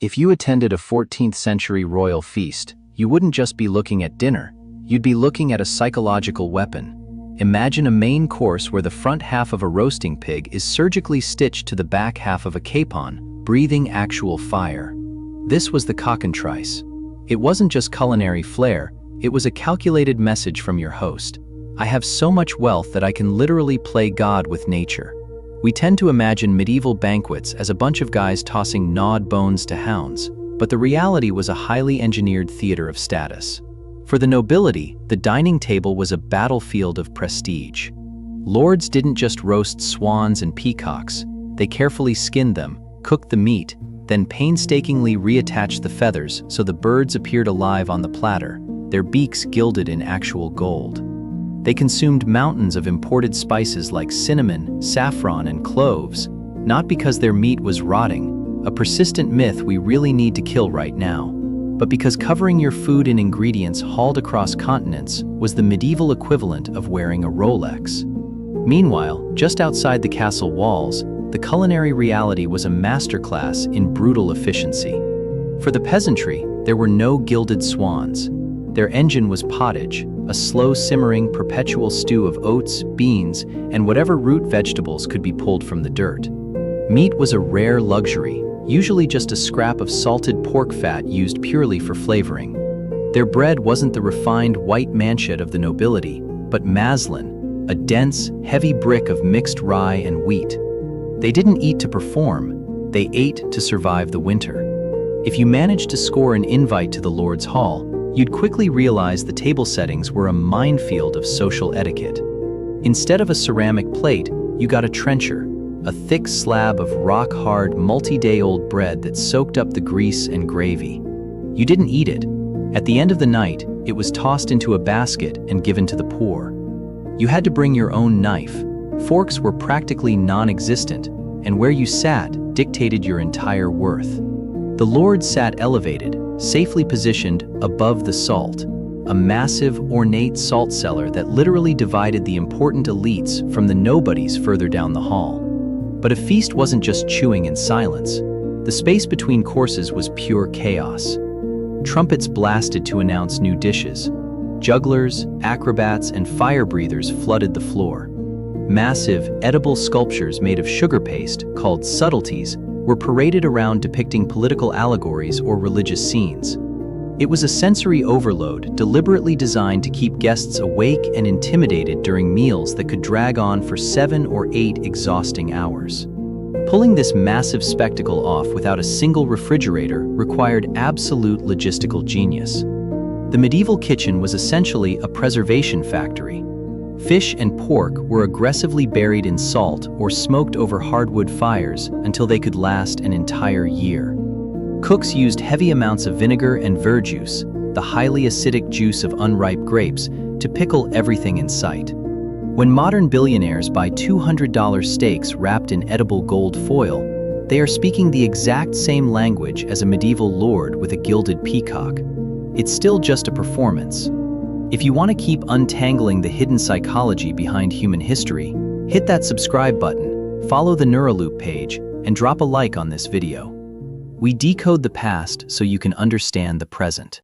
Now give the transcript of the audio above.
If you attended a 14th-century royal feast, you wouldn't just be looking at dinner, you'd be looking at a psychological weapon. Imagine a main course where the front half of a roasting pig is surgically stitched to the back half of a capon, breathing actual fire. This was the cockentrice. It wasn't just culinary flair, it was a calculated message from your host. I have so much wealth that I can literally play God with nature. We tend to imagine medieval banquets as a bunch of guys tossing gnawed bones to hounds, but the reality was a highly engineered theater of status. For the nobility, the dining table was a battlefield of prestige. Lords didn't just roast swans and peacocks, they carefully skinned them, cooked the meat, then painstakingly reattached the feathers so the birds appeared alive on the platter, their beaks gilded in actual gold. They consumed mountains of imported spices like cinnamon, saffron, and cloves, not because their meat was rotting, a persistent myth we really need to kill right now, but because covering your food in ingredients hauled across continents was the medieval equivalent of wearing a Rolex. Meanwhile, just outside the castle walls, the culinary reality was a masterclass in brutal efficiency. For the peasantry, there were no gilded swans. Their engine was pottage, a slow-simmering, perpetual stew of oats, beans, and whatever root vegetables could be pulled from the dirt. Meat was a rare luxury, usually just a scrap of salted pork fat used purely for flavoring. Their bread wasn't the refined white manchet of the nobility, but maslin, a dense, heavy brick of mixed rye and wheat. They didn't eat to perform, they ate to survive the winter. If you managed to score an invite to the Lord's Hall, you'd quickly realize the table settings were a minefield of social etiquette. Instead of a ceramic plate, you got a trencher, a thick slab of rock-hard, multi-day-old bread that soaked up the grease and gravy. You didn't eat it. At the end of the night, it was tossed into a basket and given to the poor. You had to bring your own knife. Forks were practically non-existent, and where you sat dictated your entire worth. The Lord sat elevated, safely positioned above the salt, a massive, ornate salt cellar that literally divided the important elites from the nobodies further down the hall. But a feast wasn't just chewing in silence. The space between courses was pure chaos. Trumpets blasted to announce new dishes. Jugglers, acrobats, and fire breathers flooded the floor. Massive, edible sculptures made of sugar paste, called subtleties, were paraded around depicting political allegories or religious scenes. It was a sensory overload deliberately designed to keep guests awake and intimidated during meals that could drag on for 7 or 8 exhausting hours. Pulling this massive spectacle off without a single refrigerator required absolute logistical genius. The medieval kitchen was essentially a preservation factory. Fish and pork were aggressively buried in salt or smoked over hardwood fires until they could last an entire year. Cooks used heavy amounts of vinegar and verjuice, the highly acidic juice of unripe grapes, to pickle everything in sight. When modern billionaires buy $200 steaks wrapped in edible gold foil, they are speaking the exact same language as a medieval lord with a gilded peacock. It's still just a performance. If you want to keep untangling the hidden psychology behind human history, hit that subscribe button, follow the Neuraloop page, and drop a like on this video. We decode the past so you can understand the present.